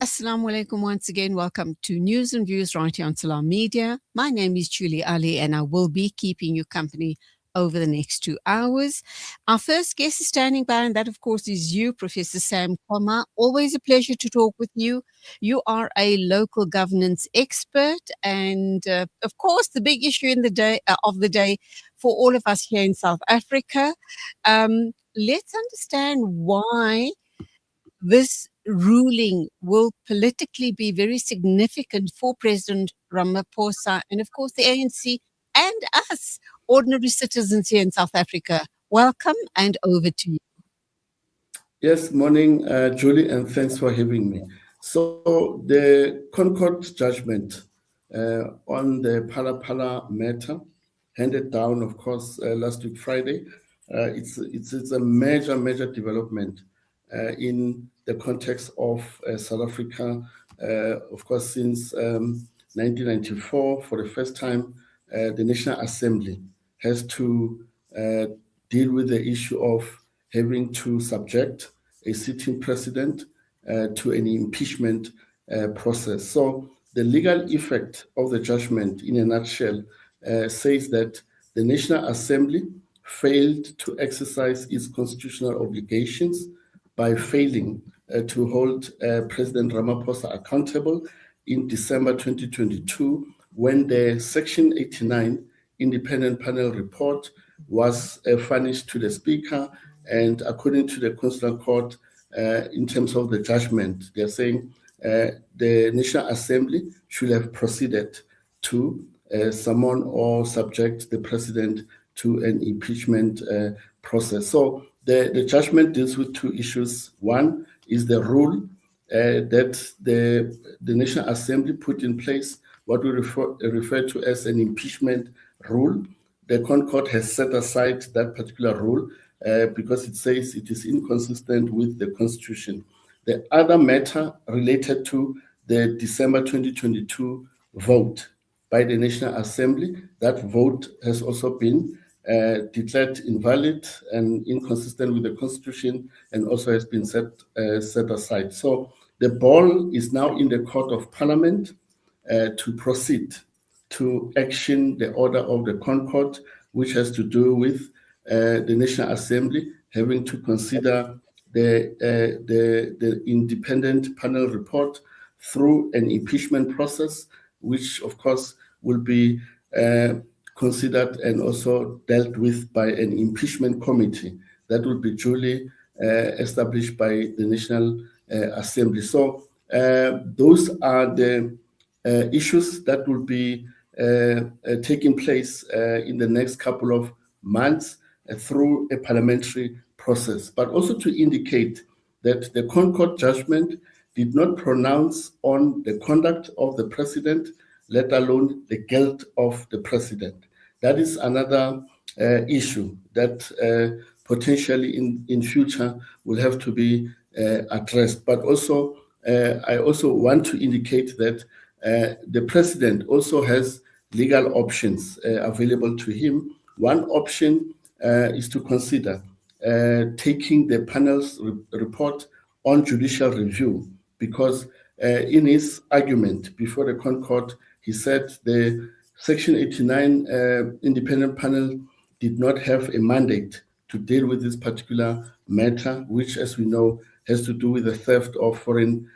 Assalamu alaikum once again. Welcome to News and Views right here on Salam Media. My name is Julie Ali and I will be keeping you company over the next 2 hours. Our first guest is standing by, and that, of course, is you, Professor Sam Koma. Always a pleasure to talk with you. You are a local governance expert, and of course, the big issue in the day of the day for all of us here in South Africa. Let's understand why this ruling will politically be very significant for President Ramaphosa and, of course, the ANC and us, ordinary citizens here in South Africa. Welcome, and over to you. Yes, morning, Julie, and thanks for having me. So the ConCourt judgment on the Phala Phala matter, handed down, of course, last week Friday, it's a major development in the context of South Africa. Of course, since 1994, for the first time, the National Assembly has to deal with the issue of having to subject a sitting president to an impeachment process. So the legal effect of the judgment, in a nutshell, says that the National Assembly failed to exercise its constitutional obligations by failing to hold President Ramaphosa accountable in December 2022, when the Section 89 independent panel report was furnished to the Speaker. And according to the Constitutional Court, in terms of the judgment, they're saying the National Assembly should have proceeded to summon or subject the president to an impeachment process. So the judgment deals with two issues. One is the rule that the National Assembly put in place, what we refer to as an impeachment rule. The ConCourt has set aside that particular rule because it says it is inconsistent with the Constitution. The other matter related to the December 2022 vote by the National Assembly, that vote has also been declared invalid and inconsistent with the Constitution, and also has been set aside. So the ball is now in the Court of Parliament to proceed to action the order of the ConCourt, which has to do with the National Assembly having to consider the independent panel report through an impeachment process, which of course will be considered and also dealt with by an impeachment committee that will be duly established by the National Assembly. So those are the issues that will be taking place in the next couple of months through a parliamentary process, but also to indicate that the ConCourt judgment did not pronounce on the conduct of the president, let alone the guilt of the president. That is another issue that potentially in future will have to be addressed. But also, I also want to indicate that the president also has legal options available to him. One option is to consider taking the panel's report on judicial review, because in his argument before the ConCourt, he said the Section 89 independent panel did not have a mandate to deal with this particular matter, which, as we know, has to do with the theft of foreign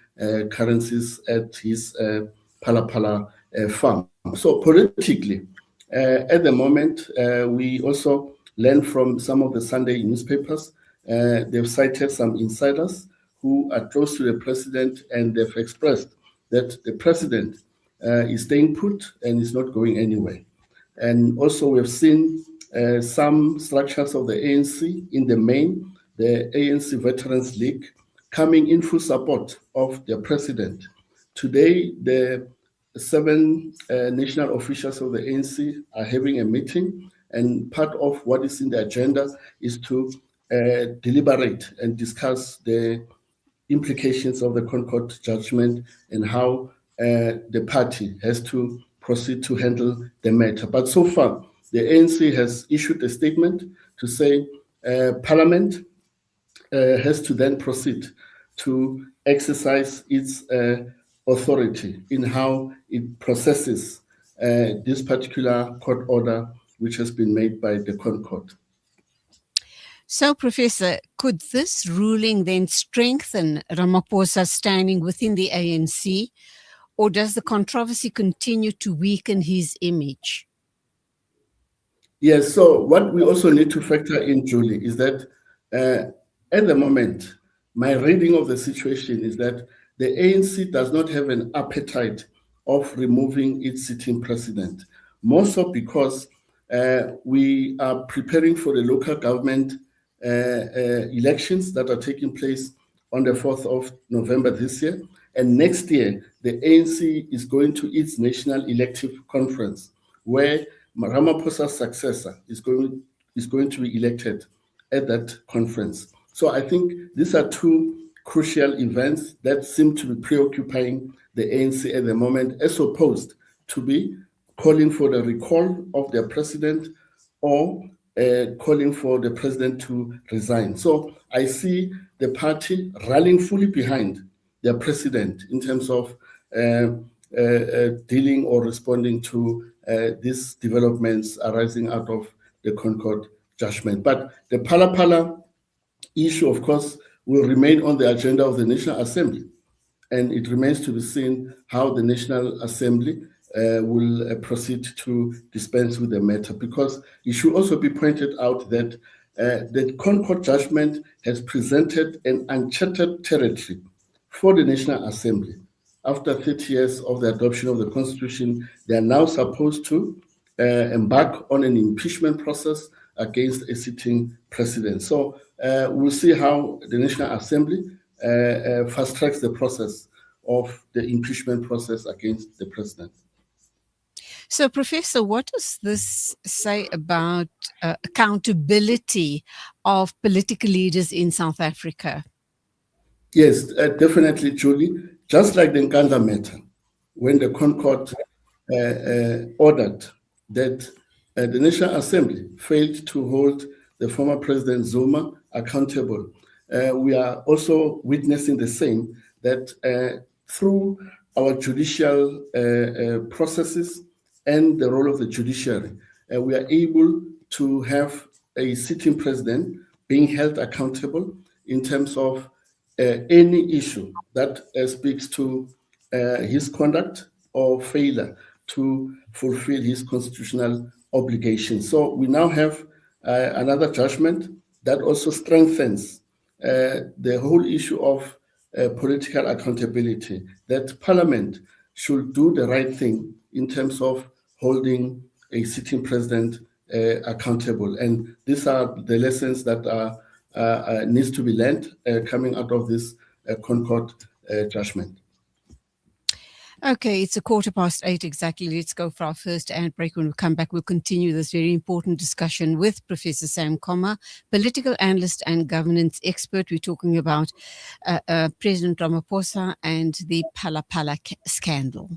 currencies at his Phala Phala farm. So politically, at the moment, we also learn from some of the Sunday newspapers, they've cited some insiders who are close to the president, and they've expressed that the president is staying put and is not going anywhere. And also we've seen some structures of the ANC in the main, the ANC Veterans League, coming in full support of their president. Today, the 7 national officials of the ANC are having a meeting, and part of what is in the agenda is to deliberate and discuss the implications of the ConCourt judgment and how the party has to proceed to handle the matter. But so far, the ANC has issued a statement to say Parliament has to then proceed to exercise its authority in how it processes this particular court order which has been made by the ConCourt. So, Professor, could this ruling then strengthen Ramaphosa's standing within the ANC, or does the controversy continue to weaken his image? Yes, so what we also need to factor in, Julie, is that at the moment, my reading of the situation is that the ANC does not have an appetite of removing its sitting president, more so because we are preparing for the local government elections that are taking place on the 4th of November this year. And next year, the ANC is going to its national elective conference, where Ramaphosa's successor is going to be elected at that conference. So I think these are two crucial events that seem to be preoccupying the ANC at the moment, as opposed to be calling for the recall of their president or calling for the president to resign. So I see the party rallying fully behind their president in terms of dealing or responding to these developments arising out of the ConCourt judgment. But the Phala Phala issue, of course, will remain on the agenda of the National Assembly. And it remains to be seen how the National Assembly will proceed to dispense with the matter, because it should also be pointed out that the ConCourt judgment has presented an uncharted territory for the National Assembly. After 30 years of the adoption of the Constitution, they are now supposed to embark on an impeachment process against a sitting president. So we'll see how the National Assembly fast tracks the process of the impeachment process against the president. So, Professor, what does this say about accountability of political leaders in South Africa? Yes, definitely, Julie. Just like the Nkandla matter, when the ConCourt ordered that the National Assembly failed to hold the former President Zuma accountable, we are also witnessing the same, that through our judicial processes and the role of the judiciary, we are able to have a sitting president being held accountable in terms of any issue that speaks to his conduct or failure to fulfill his constitutional obligations. So we now have another judgment that also strengthens the whole issue of political accountability, that Parliament should do the right thing in terms of holding a sitting president accountable. And these are the lessons that needs to be learned coming out of this ConCourt judgment. Okay, it's 8:15 exactly. Let's go for our first ad break. When we come back, we'll continue this very important discussion with Professor Sam Koma, political analyst and governance expert. We're talking about President Ramaphosa and the Phala Phala scandal.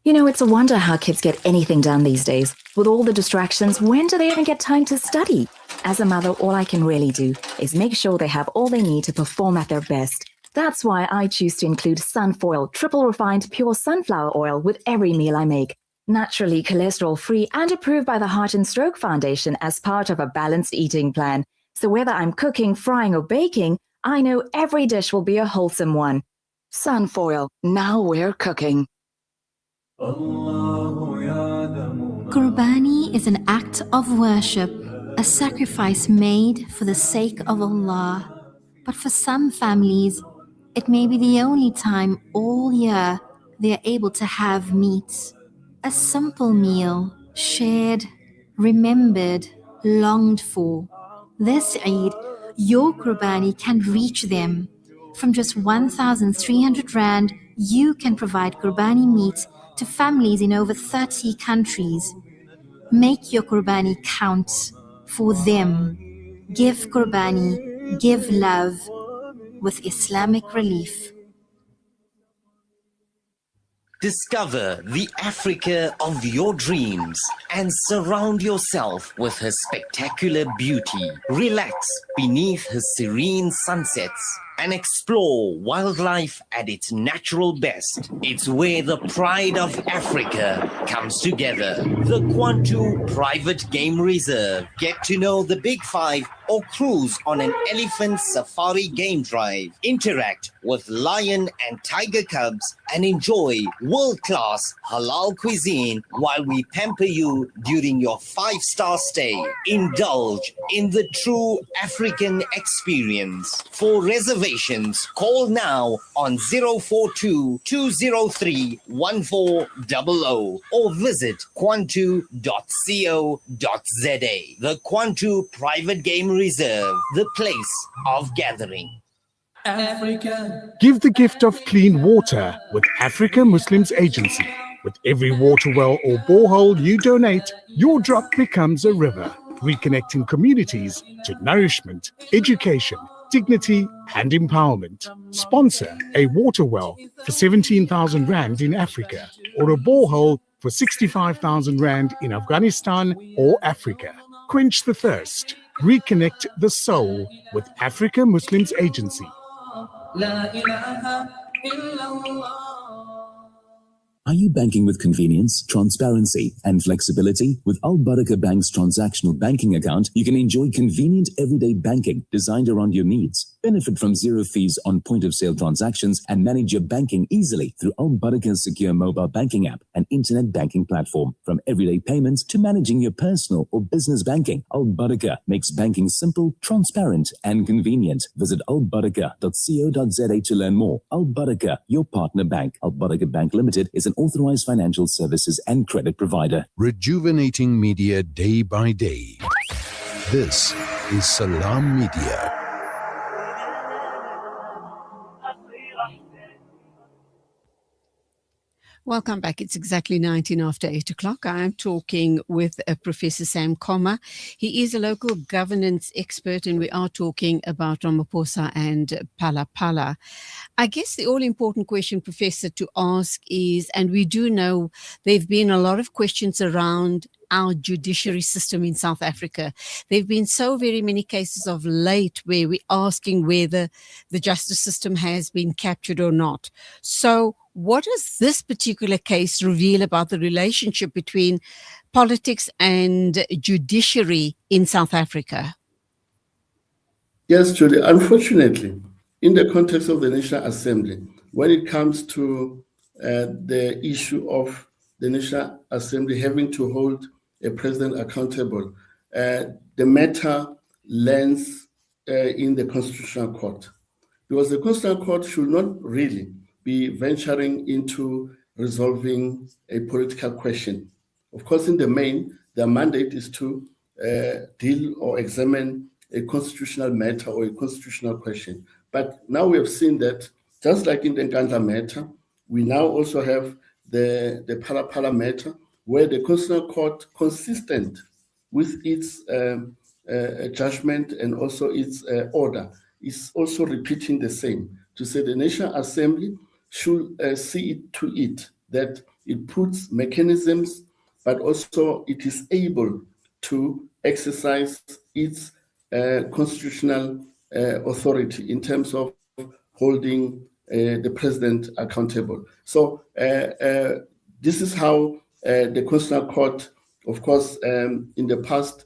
You know, it's a wonder how kids get anything done these days. With all the distractions, when do they even get time to study? As a mother, all I can really do is make sure they have all they need to perform at their best. That's why I choose to include Sunfoil, triple refined pure sunflower oil with every meal I make. Naturally cholesterol-free and approved by the Heart and Stroke Foundation as part of a balanced eating plan. So whether I'm cooking, frying or baking, I know every dish will be a wholesome one. Sunfoil, now we're cooking. Qurbani is an act of worship, a sacrifice made for the sake of Allah. But for some families, it may be the only time all year they are able to have meat. A simple meal, shared, remembered, longed for. This Eid, your Qurbani can reach them. From just 1,300 Rand, you can provide Qurbani meat to families in over 30 countries. Make your Qurbani count for them. Give Qurbani, give love with Islamic relief. Discover the Africa of your dreams and surround yourself with her spectacular beauty. Relax beneath her serene sunsets and explore wildlife at its natural best. It's where the pride of Africa comes together. The Kwantu Private Game Reserve. Get to know the Big Five or cruise on an elephant safari game drive. Interact with lion and tiger cubs and enjoy world-class halal cuisine while we pamper you during your 5-star stay. Indulge in the true African experience. For reservations, call now on 042 203 1400 or visit kwantu.co.za. The Kwantu Private Game Reserve, the place of gathering. Africa. Give the gift of clean water with Africa Muslims Agency. With every water well or borehole you donate, your drop becomes a river, reconnecting communities to nourishment, education, dignity and empowerment. Sponsor a water well for 17,000 Rand in Africa or a borehole for 65,000 Rand in Afghanistan or Africa. Quench the thirst. Reconnect the soul with Africa Muslims Agency. Are you banking with convenience, transparency, and flexibility? With Al Barakah Bank's transactional banking account, you can enjoy convenient everyday banking designed around your needs. Benefit from zero fees on point-of-sale transactions and manage your banking easily through Al Barakah's secure mobile banking app and internet banking platform. From everyday payments to managing your personal or business banking, Al Barakah makes banking simple, transparent, and convenient. Visit albarakah.co.za to learn more. Al Barakah, your partner bank. Al Barakah Bank Limited is an authorized financial services and credit provider. Rejuvenating media day by day. This is Salam Media. Welcome back. It's exactly 19 after 8 o'clock. I am talking with Professor Sam Koma. He is a local governance expert, and we are talking about Ramaphosa and Phala Phala. I guess the all-important question, Professor, to ask is, and we do know there have been a lot of questions around our judiciary system in South Africa. There have been so very many cases of late where we're asking whether the justice system has been captured or not. So what does this particular case reveal about the relationship between politics and judiciary in South Africa? Yes, Julie. Unfortunately, in the context of the National Assembly, when it comes to the issue of the National Assembly having to hold a president accountable, the matter lands in the Constitutional Court. Because the Constitutional Court should not really be venturing into resolving a political question. Of course, in the main, their mandate is to deal or examine a constitutional matter or a constitutional question. But now we have seen that, just like in the Nkandla matter, we now also have the Phala Phala matter, where the Constitutional Court, consistent with its judgment and also its order, is also repeating the same, to say the National Assembly should see it to it that it puts mechanisms, but also it is able to exercise its constitutional authority in terms of holding the president accountable. So this is how the Constitutional Court, of course, in the past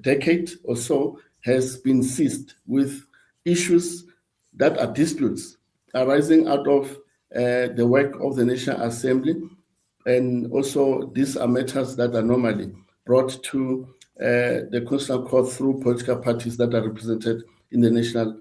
decade or so, has been seized with issues that are disputes arising out of the work of the National Assembly. And also these are matters that are normally brought to the Constitutional Court through political parties that are represented in the National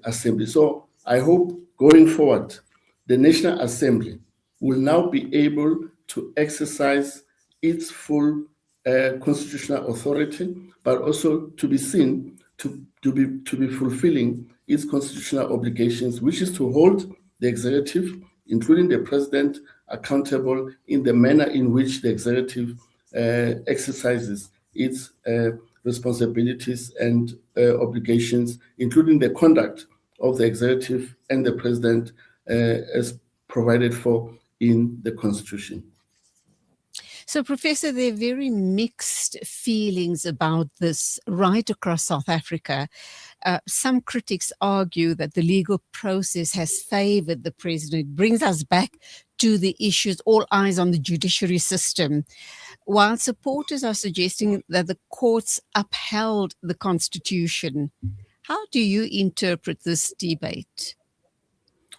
Assembly. So I hope going forward, the National Assembly will now be able to exercise its full constitutional authority, but also to be seen to be fulfilling its constitutional obligations, which is to hold the executive, including the president, accountable in the manner in which the executive exercises its responsibilities and obligations, including the conduct of the executive and the president as provided for in the Constitution. So, Professor, there are very mixed feelings about this right across South Africa. Some critics argue that the legal process has favored the president. It brings us back to the issues, all eyes on the judiciary system, while supporters are suggesting that the courts upheld the Constitution. How do you interpret this debate?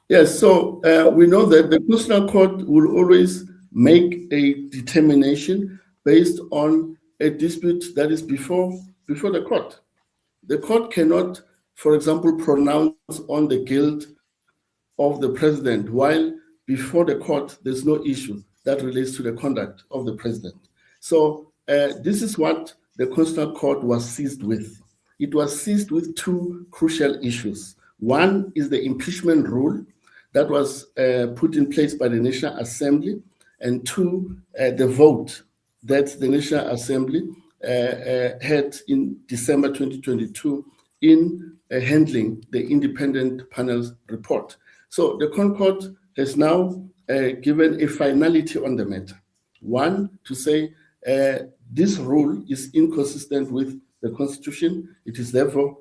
Yes, so we know that the Constitutional Court will always make a determination based on a dispute that is before the court. The court cannot, for example, pronounce on the guilt of the president, while before the court there's no issue that relates to the conduct of the president. So this is what the Constitutional Court was seized with. It was seized with two crucial issues. One is the impeachment rule that was put in place by the National Assembly, and two, the vote that the National Assembly had in December 2022 in handling the independent panel's report. So the ConCourt has now given a finality on the matter. One, to say this rule is inconsistent with the Constitution. It is therefore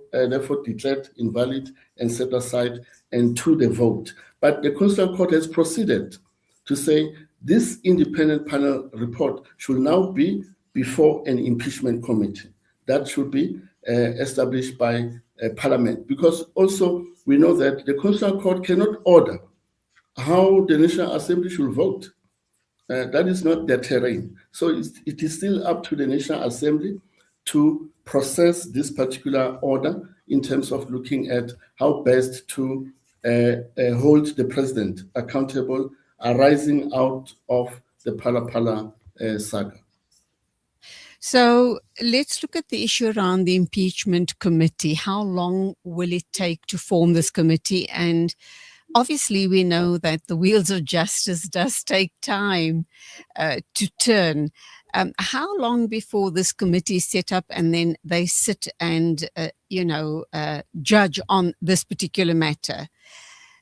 declared invalid and set aside, and two, the vote. But the Constitutional Court has proceeded to say this independent panel report should now be before an impeachment committee. That should be established by Parliament, because also we know that the Constitutional Court cannot order how the National Assembly should vote. That is not their terrain. So it is still up to the National Assembly to process this particular order in terms of looking at how best to hold the president accountable arising out of the Phala Phala saga. So let's look at the issue around the impeachment committee. How long will it take to form this committee? And obviously, we know that the wheels of justice does take time to turn. How long before this committee is set up and then they sit and, judge on this particular matter?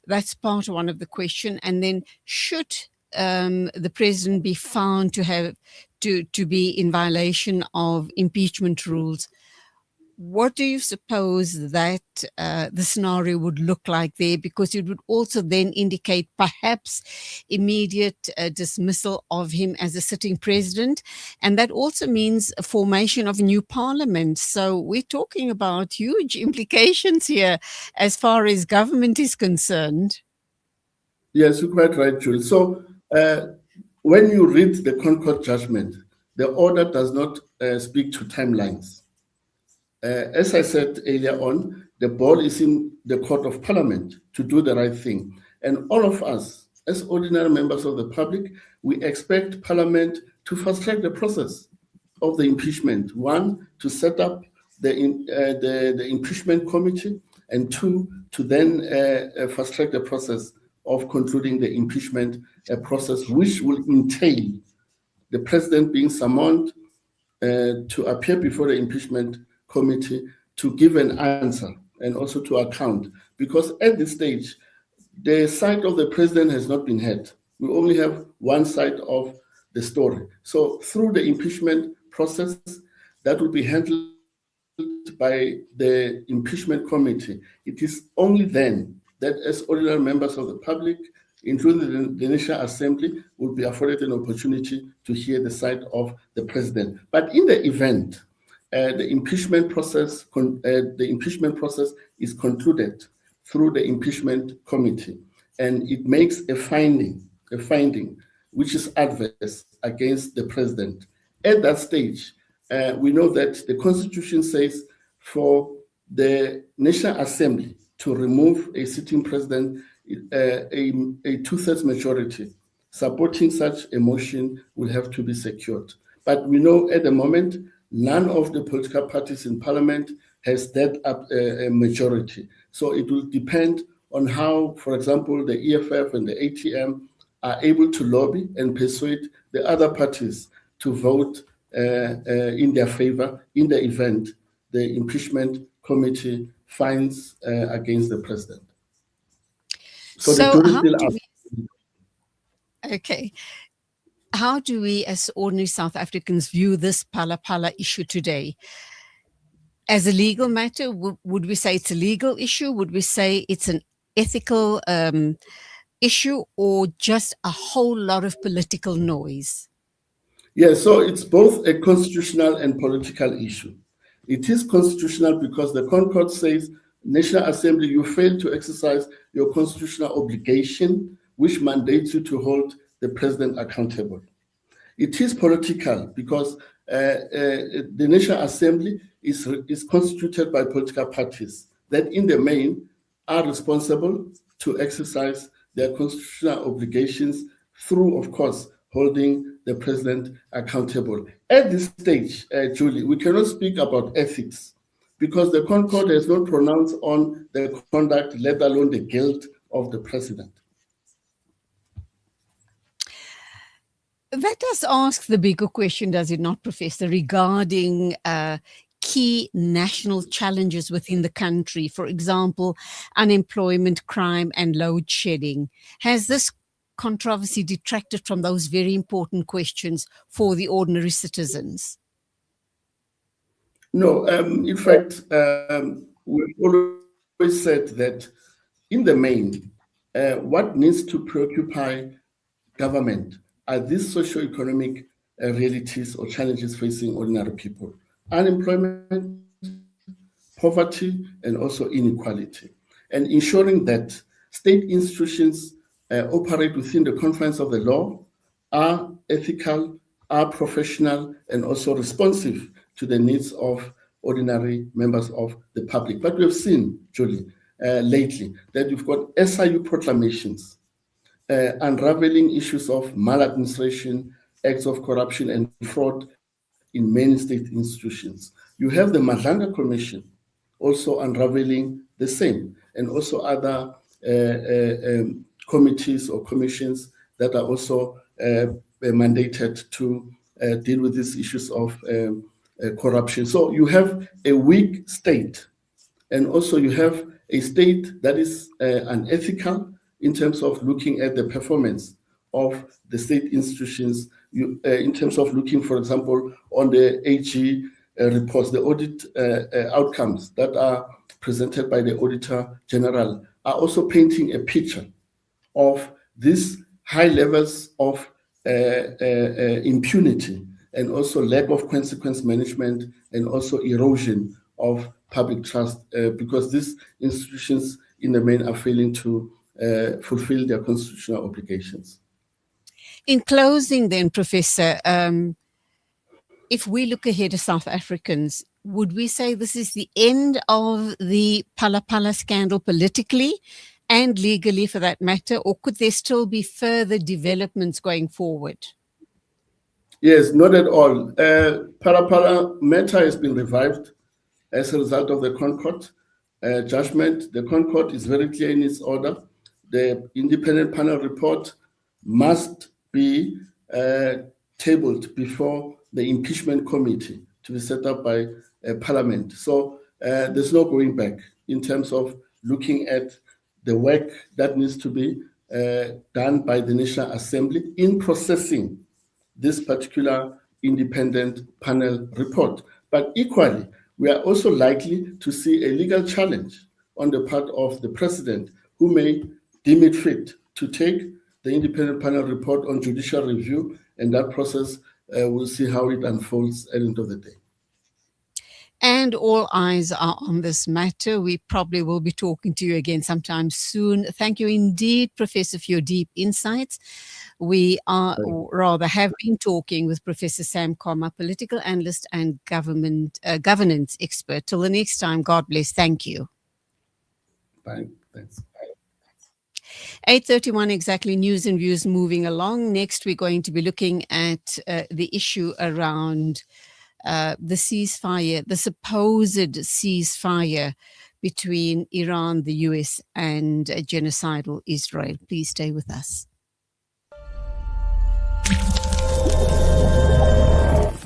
That's part one of the question. And then should the president be found to have to be in violation of impeachment rules, what do you suppose that the scenario would look like there? Because it would also then indicate perhaps immediate dismissal of him as a sitting president. And that also means a formation of a new parliament. So we're talking about huge implications here as far as government is concerned. Yes, you're quite right, Julie. So when you read the ConCourt judgment, the order does not speak to timelines. As I said earlier on, the ball is in the court of parliament to do the right thing. And all of us, as ordinary members of the public, we expect parliament to fast track the process of the impeachment. One, to set up the impeachment committee, and two, to then fast track the process of concluding the impeachment process, which will entail the president being summoned to appear before the impeachment committee to give an answer and also to account. Because at this stage, the side of the president has not been heard. We only have one side of the story. So through the impeachment process, that will be handled by the impeachment committee. It is only then that as ordinary members of the public, including the National Assembly, will be afforded an opportunity to hear the side of the president. But in the event the impeachment process is concluded through the impeachment committee, and it makes a finding which is adverse against the president. At that stage, we know that the Constitution says for the National Assembly to remove a sitting president, a two-thirds majority supporting such a motion will have to be secured. But we know at the moment, none of the political parties in parliament has that a majority. So it will depend on how, for example, the EFF and the ATM are able to lobby and persuade the other parties to vote in their favor in the event the impeachment committee finds against the president. So the jury still Okay. How do we as ordinary South Africans view this Phala Phala issue today? As a legal matter, would we say it's a legal issue? Would we say it's an ethical issue, or just a whole lot of political noise? Yeah, so it's both a constitutional and political issue. It is constitutional because the ConCourt says, National Assembly, you failed to exercise your constitutional obligation, which mandates you to hold the president accountable. It is political because the National Assembly is constituted by political parties that, in the main, are responsible to exercise their constitutional obligations through, of course, holding the president accountable. At this stage, Julie, we cannot speak about ethics because the ConCourt has not pronounced on the conduct, let alone the guilt of the president. That does ask the bigger question, does it not, Professor, regarding key national challenges within the country, for example, unemployment, crime, and load shedding. Has this controversy detracted from those very important questions for the ordinary citizens? No, in fact, we've always said that in the main, what needs to preoccupy government are these socio-economic realities or challenges facing ordinary people: unemployment, poverty, and also inequality, and ensuring that state institutions operate within the confines of the law, are ethical, are professional, and also responsive to the needs of ordinary members of the public. But we have seen, Julie, lately that you've got SIU proclamations unraveling issues of maladministration, acts of corruption and fraud in many state institutions. You have the Madlanga Commission also unraveling the same, and also other committees or commissions that are also mandated to deal with these issues of corruption. So you have a weak state, and also you have a state that is unethical in terms of looking at the performance of the state institutions, in terms of looking, for example, on the AG reports, the audit outcomes that are presented by the Auditor General are also painting a picture of these high levels of impunity, and also lack of consequence management, and also erosion of public trust, because these institutions in the main are failing to fulfill their constitutional obligations. In closing then, Professor, if we look ahead as South Africans, would we say this is the end of the Phala Phala scandal politically and legally for that matter, or could there still be further developments going forward? Yes, not at all. Phala Phala matter has been revived as a result of the ConCourt judgment. The ConCourt is very clear in its order. The independent panel report must be tabled before the impeachment committee to be set up by Parliament. So there's no going back in terms of looking at the work that needs to be done by the National Assembly in processing this particular independent panel report. But equally, we are also likely to see a legal challenge on the part of the president, who may deem it fit to take the independent panel report on judicial review, and that process we'll see how it unfolds at the end of the day. And all eyes are on this matter. We probably will be talking to you again sometime soon. Thank you indeed, Professor, for your deep insights. We are, or rather have been talking with Professor Sam Koma, political analyst and governance expert. Till the next time, God bless. Thank you. Bye. Thanks. 8:31 exactly, news and views moving along. Next, we're going to be looking at the issue around the ceasefire, the supposed ceasefire between Iran, the US, and genocidal Israel. Please stay with us.